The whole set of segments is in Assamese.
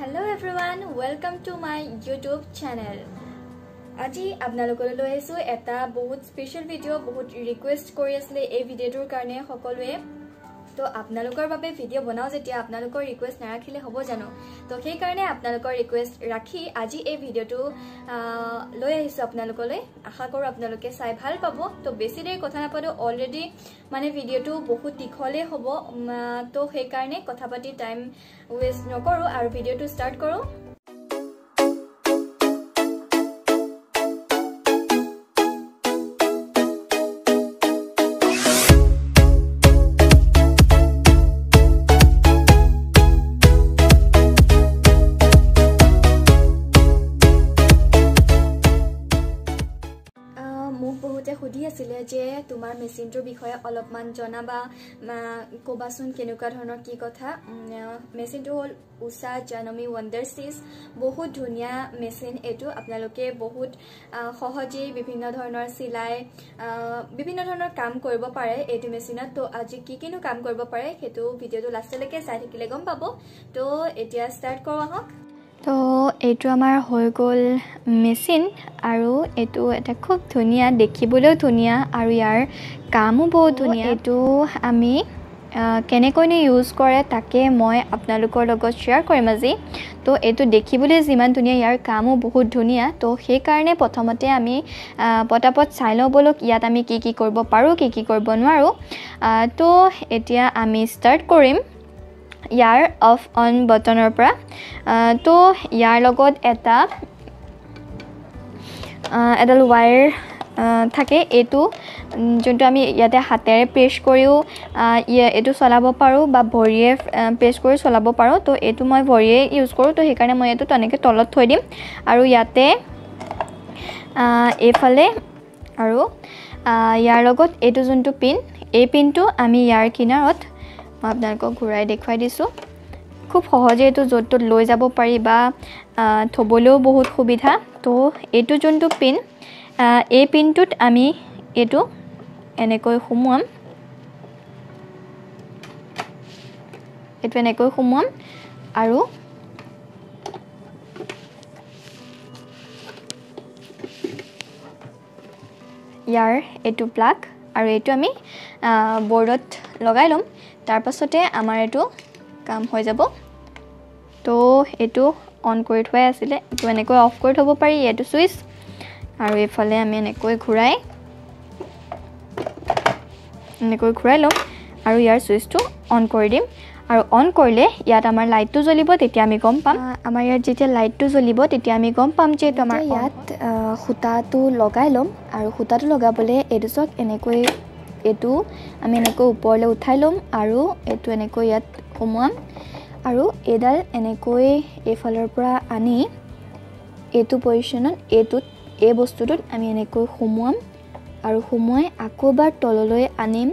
Hello everyone, welcome to my YouTube channel. আজি আপোনালোকৰ লৈ আছো এটা বহুত স্পেশাল ভিডিও বহুত ৰিকুৱেষ্ট কৰি আছিল এই ভিডিওটোৰ কাৰণে সকলোৱে তো আপোনালোকৰ বাবে ভিডিও বনাও যেতিয়া আপোনালোকৰ ৰিকুৱেষ্ট নাৰাখিলে হ'ব জানো তো সেই কাৰণে আপোনালোকৰ ৰিকুৱেষ্ট ৰাখি আজি এই ভিডিওটো লৈ আহিছো আপোনালোকলৈ আশা কৰো আপোনালোকে চাই ভাল পাব তো বেছি দেৰি কথা নাপাতো অলৰেডি মানে ভিডিওটো বহুত দীঘলে হ'ব তো সেই কাৰণে কথা পাতি টাইম ওয়েষ্ট নকৰো আৰু ভিডিওটো ষ্টাৰ্ট কৰো খুদি আছিলে যে তোমাৰ মেচিনটোৰ বিষয়ে অলপমান জনাবা কোবাসুন কেনেকুৱা ধৰণৰ কি কথা মেচিনটো হল উষা জানমী ওয়ান্ডাৰ সিজ বহুত ধুনিয়া মেচিন এটো আপোনালোকে বহুত সহজে বিভিন্ন ধৰণৰ সিলাই বিভিন্ন ধৰণৰ কাম কৰিব পাৰে এটো মেচিনত তো আজি কি কিনো কাম কৰিব পাৰে হেতু ভিডিওটো লাষ্টলৈকে চাই থাকিলে গম পাব তো এতিয়া ষ্টাৰ্ট কৰো আহক তো এইটো আমাৰ হৈ গল মেচিন আৰু এটো এটা খুব ধুনিয়া দেখিবলৈও ধুনিয়া আৰু ইয়াৰ কামো বহুত ধুনিয়া এটো আমি কেনেকৈ ইউজ কৰে তাকে মই আপোনালোকৰ লগত শেয়াৰ কৰিম আজি তো এটো দেখিবলৈ যিমান ধুনিয়া ইয়াৰ কামো বহুত ধুনিয়া তো সেই কাৰণে প্ৰথমতে আমি পটাপট চাই লওঁ বলক ইয়াত আমি কি কি কৰিব পাৰো কি কি কৰিব নোৱাৰো তো এতিয়া আমি ষ্টাৰ্ট কৰিম ইয়াৰ অফ অন বটনৰ পৰা তো ইয়াৰ লগত এটা এডাল ওয়্যাৰ থাকে এটো যোনটো আমি ইয়াতে হাতেৰে প্ৰেছ কৰিও এটো চলাব পাৰো বা ভৰিয়ে প্ৰেছ কৰি চলাব পাৰো তো এটো মই ভৰিয়ে ইউজ কৰো তো সেই কাৰণে মই এটো তনেকে তলত থৈ দিম আৰু ইয়াতে এফালে আৰু ইয়াৰ লগত এটো যোনটো পিন এই পিনটো আমি ইয়াৰ কিনাৰত মই আপোনালোকক ঘূৰাই দেখুৱাই দিছো খুব সহজে এটো য'ত লৈ যাব পাৰি বা থবলৈও বহুত সুবিধা তো এটো যোনটো পিন এই পিনটোত আমি এটো এনেকৈ সুমুৱাম এটো এনেকৈ সুমুৱাম আৰু ইয়াৰ এটো প্লাগ আৰু এটো আমি বৰ্ডত লগাই লম তাৰ পাছতে আমাৰ এটো কাম হৈ যাব তো এটো অন কৰি থোৱা আছিল এটো এনেকৈ অফ কৰি থব পাৰি এটো সুইচ আৰু এফালে আমি এনেকৈ ঘূৰাই লম আৰু ইয়াৰ সুইচটো অন কৰি দিম আৰু অন কৰিলে ইয়াত আমাৰ লাইটটো জ্বলিব তেতিয়া আমি গম পাম আমাৰ ইয়াত যেতিয়া লাইটটো জ্বলিব তেতিয়া আমি গম পাম যে তো আমাৰ ইয়াত খুঁটাটো লগাই লম আৰু খুঁটাটো লগাবলে এটো চক এনেকৈ এটো আমি এনেকৈ ওপৰলৈ উঠাই লম আৰু এটো এনেকৈ ইয়াত সোমোৱাম আৰু এডাল এনেকৈ এফালৰ পৰা আনি এটো পজিশনত এটোত এই বস্তুটোত আমি এনেকৈ সোমোৱাম আৰু সোমোৱাই আকৌ এবাৰ তললৈ আনিম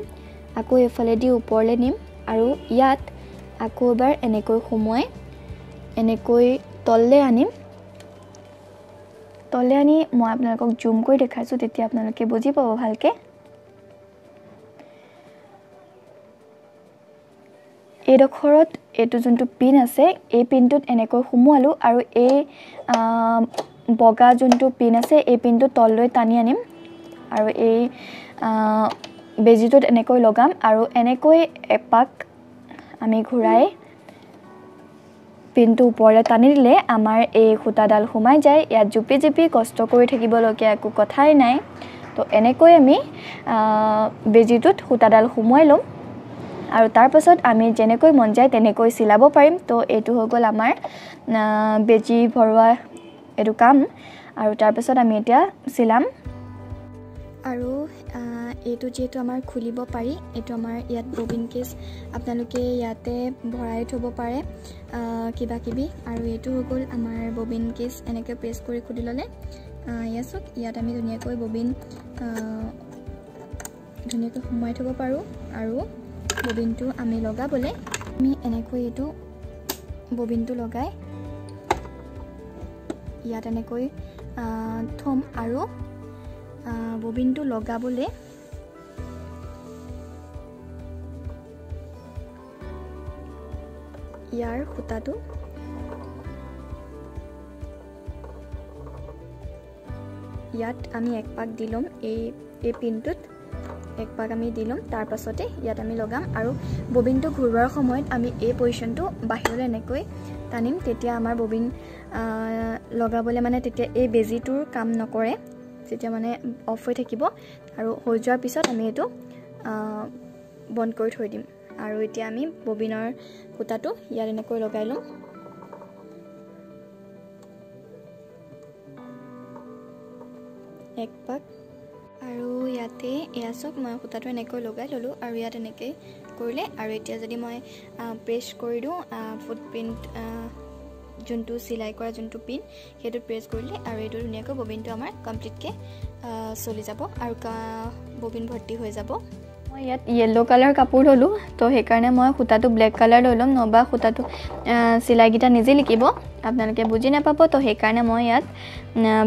আকৌ এফালে দি ওপৰলৈ নিম আৰু ইয়াত আকৌ এবাৰ এনেকৈ সোমোৱাই এনেকৈ তললৈ আনিম তললৈ আনি মই আপোনালোকক জুম কৰি দেখাইছো তেতিয়া আপোনালোকে বুজি পাব ভালকে এডখৰত এটো যোনটো পিন আছে এই পিনটোত এনেকৈ সুমুৱালো আৰু এই বগা যোনটো পিন আছে এই পিনটো তললৈ টানি আনিম আৰু এই বেজিটোত এনেকৈ লগাম আৰু এনেকৈ এপাক আমি ঘূৰাই পিনটো ওপৰলৈ টানি দিলে আমাৰ এই খুঁটাডাল সোমাই যায় ইয়াত জুপি জুপি কষ্ট কৰি থাকিবলগীয়া একো কথাই নাই তো এনেকৈ আমি বেজিটোত খুঁটাডাল সোমোৱাই লম আৰু তাৰ পাছত আমি যেনেকৈ মন যায় তেনেকৈ চিলাব পাৰিম তো এটো হৈ গল আমাৰ বেজি ভৰোৱা এটো কাম আৰু তাৰ পাছত আমি এতিয়া চিলাম আৰু এটো যেটো আমাৰ খুলিব পাৰি এটো আমাৰ ইয়াত ববিন কেস আপোনালোকে ইয়াতে ভৰাই থব পাৰে কিবা কিবি আৰু এটো হৈ গল আমাৰ ববিন কেস এনেকৈ প্ৰেছ কৰি খুলি ললে ইয়াছক ইয়াত আমি ধুনিয়াকৈ ববিন ধুনিয়াকৈ সোমাই থব পাৰো আৰু ববিনটো আমি লগাবলে আমি এনেকৈ এটো ববিনটো লগাই ইয়াত এনেকৈ থম আৰু ববিনটো লগাবলে ইয়াৰ খুঁটাটো ইয়াত আমি এক পাক দি ল'ম এই পিনটোত এক পাক আমি দি ল'ম তাৰ পাছতে ইয়াত আমি লগাম আৰু ববিনটো ঘূৰোৱাৰ সময়ত আমি এই পজিচনটো বাহিৰলৈ এনেকৈ টানিম তেতিয়া আমাৰ ববিন লগাবলৈ মানে তেতিয়া এই বেজিটোৰ কাম নকৰে যেতিয়া মানে অফ হৈ থাকিব আৰু হৈ যোৱাৰ পিছত আমি এইটো বন্ধ কৰি থৈ দিম আৰু এতিয়া আমি ববিনৰ ফুটাটো ইয়াত এনেকৈ লগাই ল'ম এক পাক আৰু ইয়াতে এয়া চাওক মই ফুটাটো এনেকৈ লগাই ল'লোঁ আৰু ইয়াত এনেকৈ কৰিলে আৰু এতিয়া যদি মই প্ৰেছ কৰি দিওঁ ফুটপ্ৰিণ্ট যোনটো চিলাই কৰা যোনটো পিন সেইটো প্ৰেছ কৰিলে আৰু এইটো ধুনীয়াকৈ ববিনটো আমাৰ কমপ্লিটকৈ চলি যাব আৰু ববিন ভৰ্তি হৈ যাব মই ইয়াত য়েল্লো কালাৰ কাপোৰ ল'লোঁ তো সেইকাৰণে মই সূতাটো ব্লেক কালাৰ লৈ ল'ম নহবা সূতাটো চিলাইকেইটা নিজে লিখিব আপোনালোকে বুজি নাপাব তো সেইকাৰণে মই ইয়াত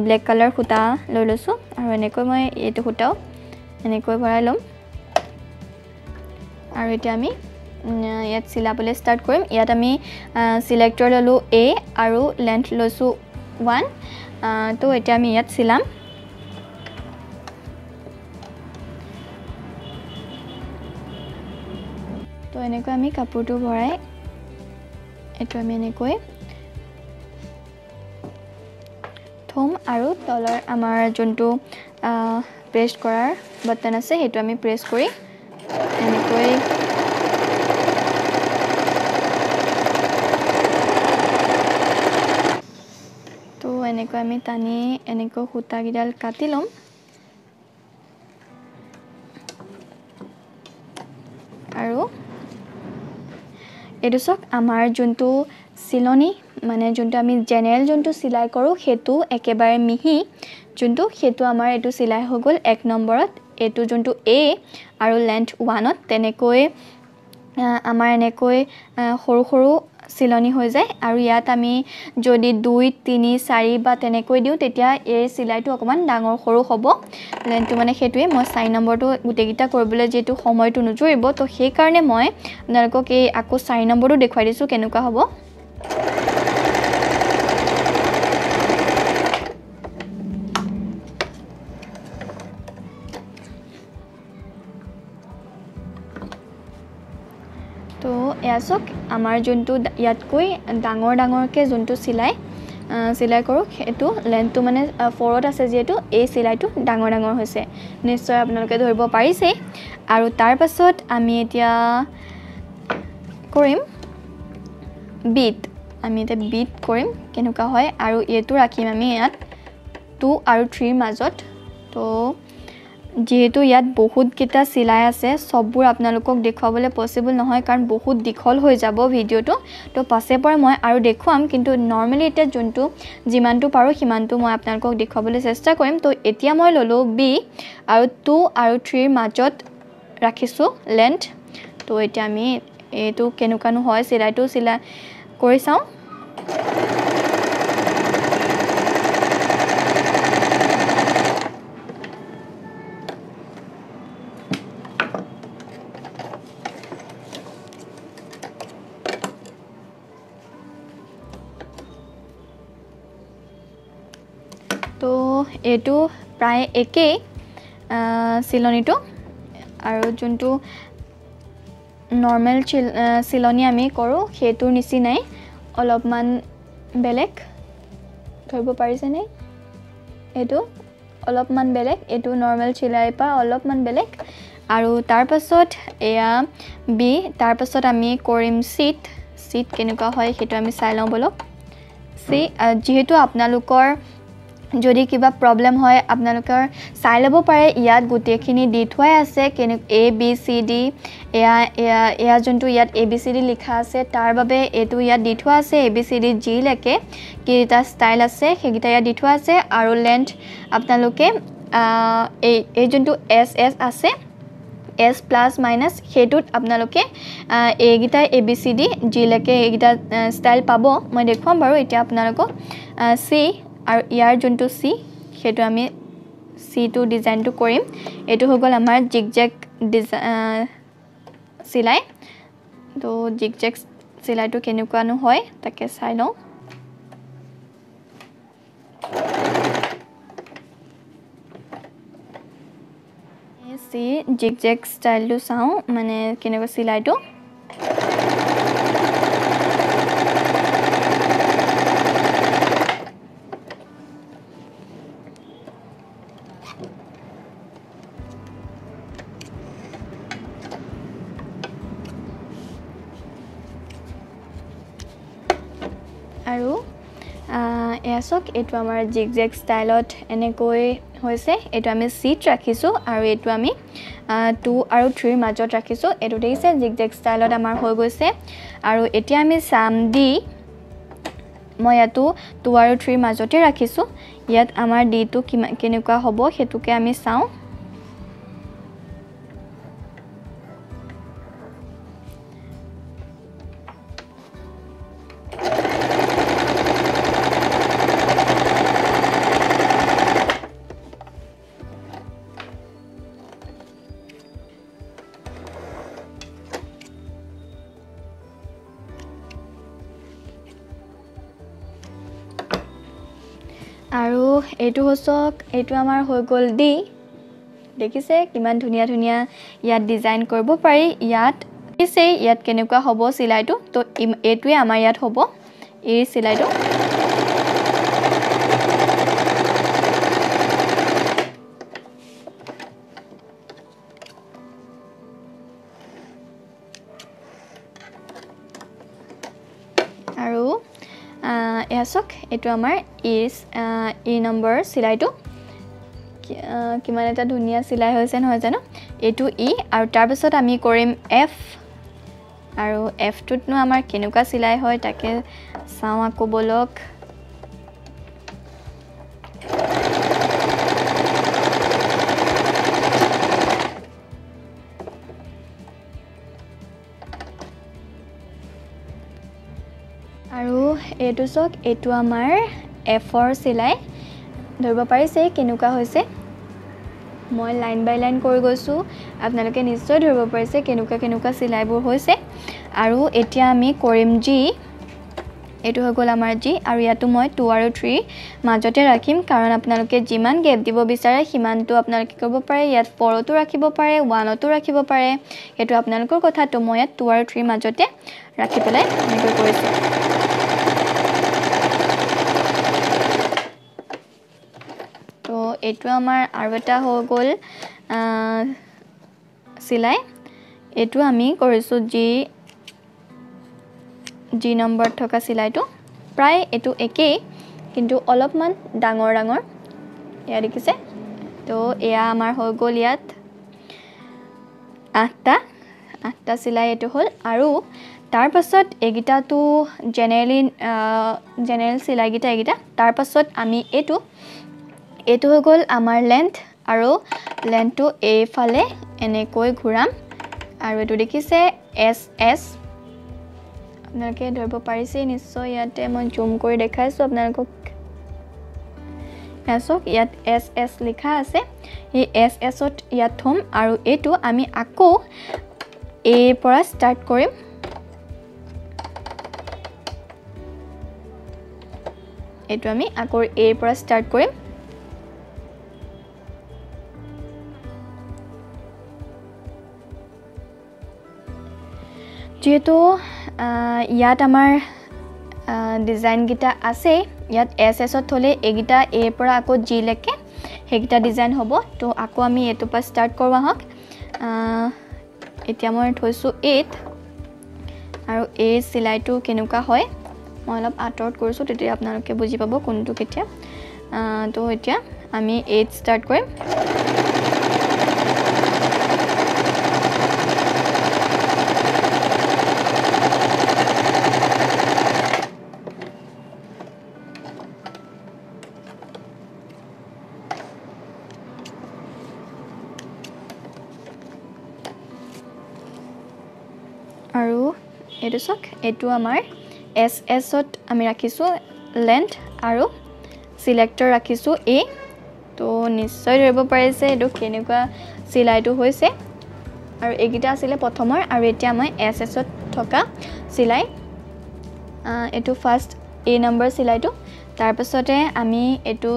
ব্লেক কালাৰ সূতা লৈ লৈছোঁ আৰু এনেকৈ মই এইটো সূতাও এনেকৈ ভৰাই ল'ম আৰু এতিয়া আমি ইয়াত চিলাবলৈ ষ্টাৰ্ট কৰিম ইয়াত আমি চিলেক্টৰ ল'লোঁ A আৰু লেন্থ লৈছোঁ 1 তো এতিয়া আমি ইয়াত চিলাম তো এনেকৈ আমি কাপোৰটো ভৰাই এইটো আমি এনেকৈ থম আৰু তলৰ আমাৰ যোনটো প্ৰেছ কৰাৰ বাটন আছে সেইটো আমি প্ৰেছ কৰি এনেকৈ তো এনেকৈ আমি টানি এনেকৈ সূতাকেইডাল কাটি ল'ম আৰু এইটো চাওক আমাৰ যোনটো চিলনি মানে যোনটো আমি জেনেৰেল যোনটো চিলাই কৰোঁ সেইটো একেবাৰে মিহি যোনটো সেইটো আমাৰ এইটো চিলাই হৈ গ'ল এক নম্বৰত এইটো যোনটো A আৰু লেন্থ 1ত তেনেকৈ আমাৰ এনেকৈ সৰু সৰু চিলনি হৈ যায় আৰু ইয়াত আমি যদি 2 3 4 বা তেনেকৈ দিওঁ তেতিয়া এই চিলাইটো অকমান ডাঙৰ সৰু হ'ব লেন্থটো মানে সেইটোৱে মই 4 নম্বৰটো গোটেইকেইটা কৰিবলৈ যেটো সময়টো নুজুৰিব তো সেই কাৰণে মই আপোনালোকক এই আকৌ 4 নম্বৰটো দেখুৱাই দিছোঁ কেনেকুৱা হ'ব তো এয়া চাওক আমাৰ যোনটো ইয়াতকৈ ডাঙৰ ডাঙৰকৈ যোনটো চিলাই কৰোঁ সেইটো লেন্থটো মানে 4ত আছে যিহেতু এই চিলাইটো ডাঙৰ ডাঙৰ হৈছে নিশ্চয় আপোনালোকে ধৰিব পাৰিছে আৰু তাৰ পাছত আমি এতিয়া কৰিম বিট আমি এতিয়া বিট কৰিম কেনেকুৱা হয় আৰু এইটো ৰাখিম আমি ইয়াত 2 আৰু 3 মাজত তো যেহেতু ইয়াত বহুত কেইটা চিলাই আছে সববোৰ আপোনালোকক দেখুৱাবলৈ পসিবল নহয় কাৰণ বহুত দীঘল হৈ যাব ভিডিওটো তো পাছে পৰে মই আৰু দেখুৱাম কিন্তু নৰমালি এটা যোনটো যিমানটো পাৰো সিমানটো মই আপোনালোকক দেখুৱাবলৈ চেষ্টা কৰিম তো এতিয়া মই ললো বি আৰু 2 আৰু 3 মাজত ৰাখিছো লেন্থ তো এতিয়া আমি এটো কেনেকুৱানো হয় চিলাইটো চিলাই কৰি চাও তো এটো প্ৰায় একে চিলনিটো আৰু যোনটো নৰমাল চিলনি আমি কৰো হেতুৰ নিচিনাই অলপমান বেলেগ ধৰিব পাৰিছে নে এটো অলপমান বেলেগ এটো নৰমাল চিলাই পা অলপমান বেলেগ আৰু তাৰ পাছত এয়া বি তাৰ পাছত আমি কৰিম সিট কেনেকুৱা হয় হেতু আমি চাই লওঁ বলক সি যেহেতু আপোনালোকৰ যদি কিবা প্ৰবলেম হয় আপোনালোকৰ চাই লব পাৰে ইয়াত গুটেখিনি দি থোৱাই আছে কেনে এ বি সি ডি এয়া যোনটো ইয়াত এ বি সি ডি লিখা আছে তাৰ বাবে এটো ইয়াত দি থোৱা আছে A B C D G লেকে কিটা ষ্টাইল আছে হেগিটা ইয়াত দি থোৱা আছে আৰু লেন্থ আপোনালোকে এই যোনটো এস এস আছে S plus minus হেতুত আপোনালোকে এগিটা ABCD জি লেকে এগিটা ষ্টাইল পাব মই দেখুৱাম বাৰু এতিয়া আপোনালোকক সি আৰু ইয়াৰ যোনটো সি হেতু আমি সি টু ডিজাইনটো কৰিম এটো হৈ গল আমাৰ জিগজেগ সিলাই তো জিগজেগ সিলাইটো কেনেকুৱানো হয় তাকে চাই লওঁ বেছি জিগজেগ ষ্টাইলটো চাওঁ মানে কেনেকুৱা চিলাইটো আৰু এয়াচক এইটো আমাৰ জিগজেগ ষ্টাইলত এনেকৈ হৈছে এইটো আমি সিট ৰাখিছো আৰু এইটো আমি 2 আৰু 3 মাজত ৰাখিছো এইটো দেখিছে জিগজেগ ষ্টাইলত আমাৰ হৈ গৈছে আৰু এতিয়া আমি সাম দি মই ইয়াতো 2 আৰু 3 মাজতে ৰাখিছো ইয়াত আমাৰ ডি টো কেনেকুৱা হ'ব হেতুকে আমি চাওঁ আৰু এইটো হসক এইটো আমাৰ হৈ গল ডি দেখিছে কিমান ধুনিয়া ধুনিয়া ইয়াত ডিজাইন কৰিব পাৰি ইয়াত দেখিছে ইয়াত কেনেকুৱা হ'ব সিলাইটো তো এইটোৱে আমাৰ ইয়াত হ'ব এই সিলাইটো আৰু এয়াচক এইটো আমাৰ ই নম্বৰ সিলাইটো কিমান এটা ধুনিয়া সিলাই হৈছে নহয় জানো এইটো ই আৰু তাৰ পিছত আমি কৰিম এফ আৰু এফ টোতনো আমাৰ কেনেকুৱা সিলাই হয় তাকে চাওঁ আকৌ বলক আৰু এইটো সক এইটো আমাৰ এফৰ সিলাই ধৰিব পাৰিছে কেনেকুৱা হৈছে মই লাইন বাই লাইন কৰি গৈছো আপোনালোকে নিশ্চয় ধৰিব পাৰিছে কেনেকুৱা সিলাইবোৰ হৈছে আৰু এতিয়া আমি কৰিম জি এইটো হৈ গল আমাৰ জি আৰু ইয়াতো মই 2 আৰু 3 মাজতে ৰাখিম কাৰণ আপোনালোকে যিমান গেপ দিব বিচাৰে সিমানটো আপোনালোকে কৰিব পাৰে ইয়াত 4 তো ৰাখিব পাৰে 1 তো ৰাখিব পাৰে এটো আপোনালোকৰ কথা তো মই ইয়াত 2 আৰু 3 মাজতে ৰাখি পেলাই এনেকৈ কৰিছো তো এটো আমাৰ আৰু এটা হৈ গল সিলাই এটো আমি কৰিছো জি নম্বৰ থকা সিলাইটো প্ৰায় এটো একেই কিন্তু অলপমান ডাঙৰ ডাঙৰ ইয়া দেখিছে তো এয়া আমাৰ হৈ গল ইয়াত 8টা সিলাই এটো হল আৰু তাৰ পাছত এগিটাটো জেনাৰেল সিলাই গিটা এগিটা তাৰ পাছত আমি এটো হৈ গল আমাৰ লেন্থ আৰু লেন্থটো এই ফালে এনেকৈ ঘুৰাম আৰু এটো দেখিছে এস এস আপোনালোকে ধৰিব পাৰিছে নিশ্চয় ইয়াতে মই জুম কৰি দেখাইছো আপোনালোকক এসক ইয়াত এস এস লিখা আছে এই এস এসত ইয়াত থম আৰু এটো আমি আকৌ এ পৰা স্টাৰ্ট কৰিম এটো আমি আকৌ এ পৰা স্টাৰ্ট কৰিম যেহেতু ইয়াত আমাৰ ডিজাইন গিটা আছে ইয়াত এস এসত থলে এগিটা এ পৰা আকৌ জি লেকে হেগিটা ডিজাইন হ'ব তো আকৌ আমি এটো পৰা স্টাৰ্ট কৰবা হক এতিয়া মই থৈছো 8 আৰু এই সিলাইটো কেনেকুৱা হয় মই অলপ আটৰত কৰিছো তেতিয়া আপোনালোকে বুজি পাব কোনটো কেতিয়া তো এতিয়া আমি 8 স্টাৰ্ট কৰিম আৰু এটো সক এটো আমাৰ এস এসত আমি ৰাখিছো লেন্থ আৰু সিলেক্টৰ ৰাখিছো এ তো নিশ্চয় ধৰিব পাৰিছে এটো কেনেকুৱা সিলাইটো হৈছে আৰু এগিটা আছিল প্ৰথমৰ আৰু এতিয়া মই এস এসত থকা সিলাই এটো ফাৰ্স্ট এ নম্বৰ সিলাইটো তাৰ পাছতে আমি এটো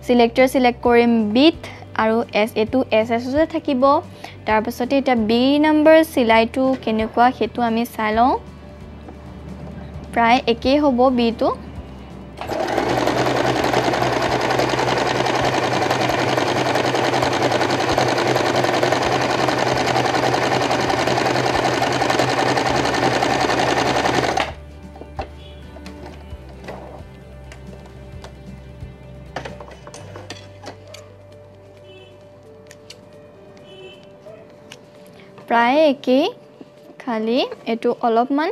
সিলেক্টৰ সিলেক্ট কৰিম বিট আৰু এইটো এছএছতে থাকিব তাৰপিছতে এটা বি নম্বৰ চিলাইটো কেনেকুৱা হেতু আমি চাই লওঁ প্ৰায় একেই হ'ব বিটো প্ৰায় একেই খালি এটো অলপমান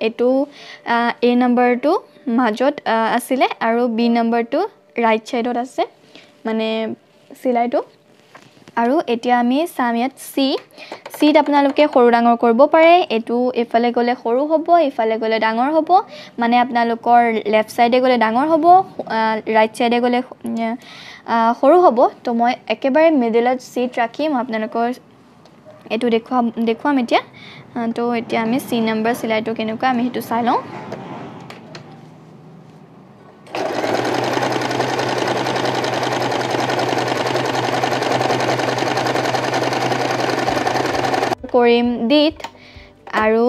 এটো এ নম্বৰটো মাজত আছিলে আৰু বি নম্বৰটো ৰাইট সাইডত আছে মানে সিলাইটো আৰু এতিয়া আমি চাম ইয়াত সিত আপোনালোকে সৰু ডাঙৰ কৰিব পাৰে এটো এফালে গলে সৰু হ'ব এফালে গলে ডাঙৰ হ'ব মানে আপোনালোকৰ লেফট সাইডে গলে ডাঙৰ হ'ব ৰাইট সাইডে গলে সৰু হ'ব তো মই একেবাৰে মিডলত সিট ৰাখি মই আপোনালোকৰ এটো দেখুৱাম এতিয়া তো এতিয়া আমি সি নম্বৰ সিলাইটো কেনেকুৱা আমি হেতু চাই লওঁ কৰিম ডিট আৰু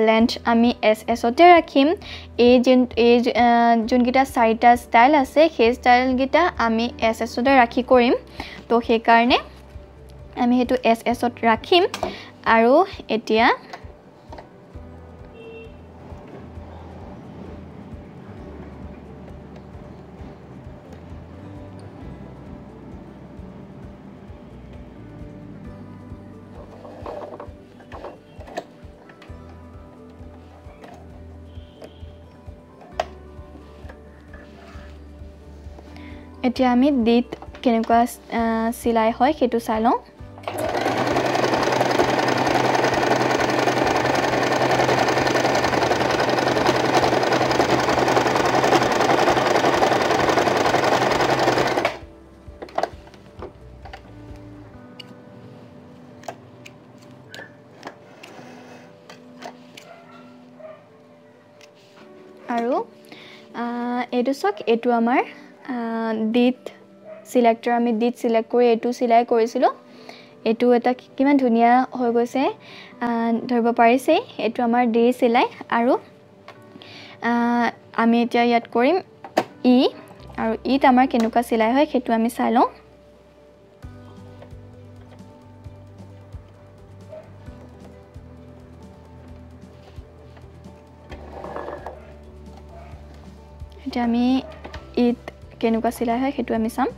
লেন্থ আমি এছএছতে ৰাখিম এই যোনকিটা চাৰিটা ষ্টাইল আছে সেই ষ্টাইল গিটা আমি এছএছতে ৰাখি কৰিম তো সেই কাৰণে আমি হেতু এছএছত ৰাখিম আৰু এতিয়া এতিয়া আমি ডিট কেনেকুৱা সিলাই হয় হেতু চাই লওঁ আৰু এটো সক এটো আমাৰ ডিট সিলেক্টৰ আমি ডিট সিলেক্ট কৰি এটো সিলাই কৰিছিলো এটো এটা কিমান ধুনিয়া হৈ গৈছে ধৰিব পাৰিছে এটো আমাৰ ডি সিলাই আৰু আমি এতিয়া ইয়াত কৰিম ই আৰু ইত আমাৰ কেনেকুৱা সিলাই হয় হেতু আমি চাই লওঁ এতিয়া আমি ইত কেনেকুৱা সিলাই হয় হেতু আমি চাম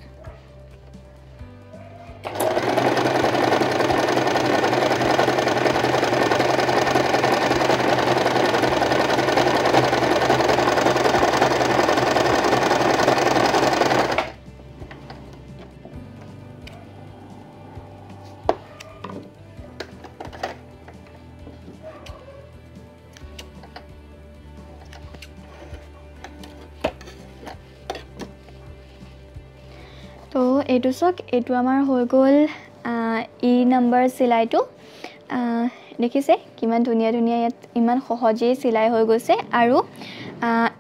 তো এটো সক এটো আমাৰ হৈ গল ই নম্বৰ সিলাইটো দেখিছে কিমান ধুনিয়া ধুনিয়া ইয়াত ইমান সহজে সিলাই হৈ গৈছে আৰু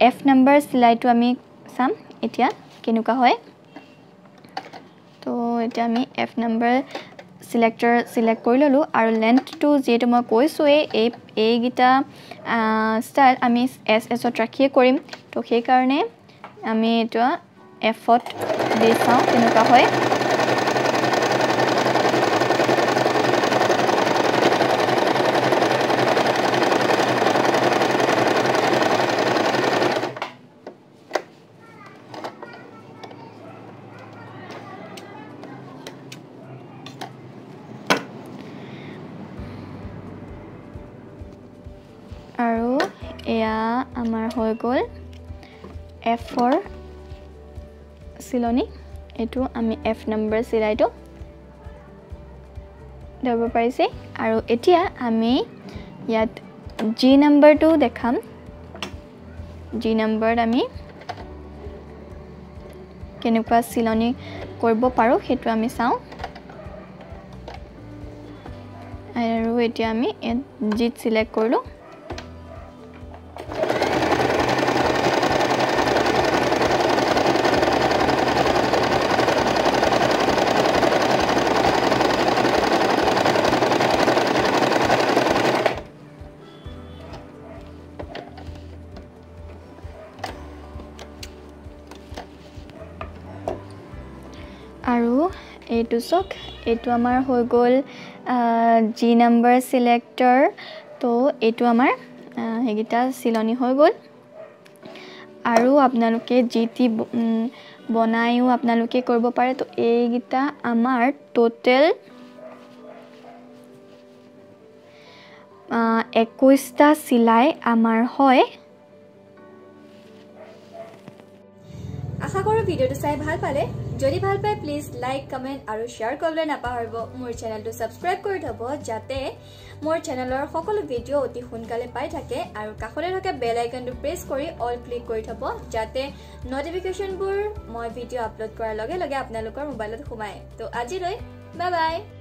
এফ নম্বৰ সিলাইটো আমি চাম এতিয়া কেনেকুৱা হয় তো এতিয়া আমি এফ নম্বৰ সিলেক্টৰ সিলেক্ট কৰি ললো আৰু লেন্থটো যেটো মই কৈছো এই গিটা ষ্টাইল আমি এছএছত ৰাখিয়ে কৰিম তো সেই কাৰণে আমি এটা এফত দি চাওঁ কেনেকুৱা হয় আৰু এয়া আমাৰ হৈ গল এফৰ সিলনি এটো আমি এফ নম্বৰ সিলাইটো ধৰিব পাৰিছে আৰু এতিয়া আমি ইয়াত জি নম্বৰটো দেখাম জি নম্বৰত আমি কেনেকুৱা সিলনি কৰিব পাৰো হেতু আমি চাওঁ আৰু এতিয়া আমি জিত সিলেক্ট কৰিলো এইটো চক এইটো আমাৰ হৈ গ'ল জি নাম্বাৰ সিলেক্টৰ তো এইটো আমাৰ হেগিটা চিলনি হৈ গ'ল আৰু আপোনালোকে জিটি বনাইও আপোনালোকে কৰিব পাৰে তো এইগিটা আমাৰ টোটেল 21টা সিলাই আমাৰ হয় আশা কৰো ভিডিওটো চাই ভাল পালে যদি ভাল পায় প্লিজ লাইক কমেন্ট আৰু শেয়াৰ কৰিবলৈ নাপাহৰিব মোৰ চেনেলটো সাবস্ক্ৰাইব কৰি থব যাতে মোৰ চেনেলৰ সকলো ভিডিও অতি সোনকালে পাই থাকে আৰু কাষতে থকা বেল আইকনটো প্ৰেছ কৰি অল ক্লিক কৰি থব যাতে নটিফিকেশনবোৰ মই ভিডিও আপলোড কৰাৰ লগে লগে আপোনালোকৰ মোবাইলত সোমায় তো আজিলৈ বাই বাই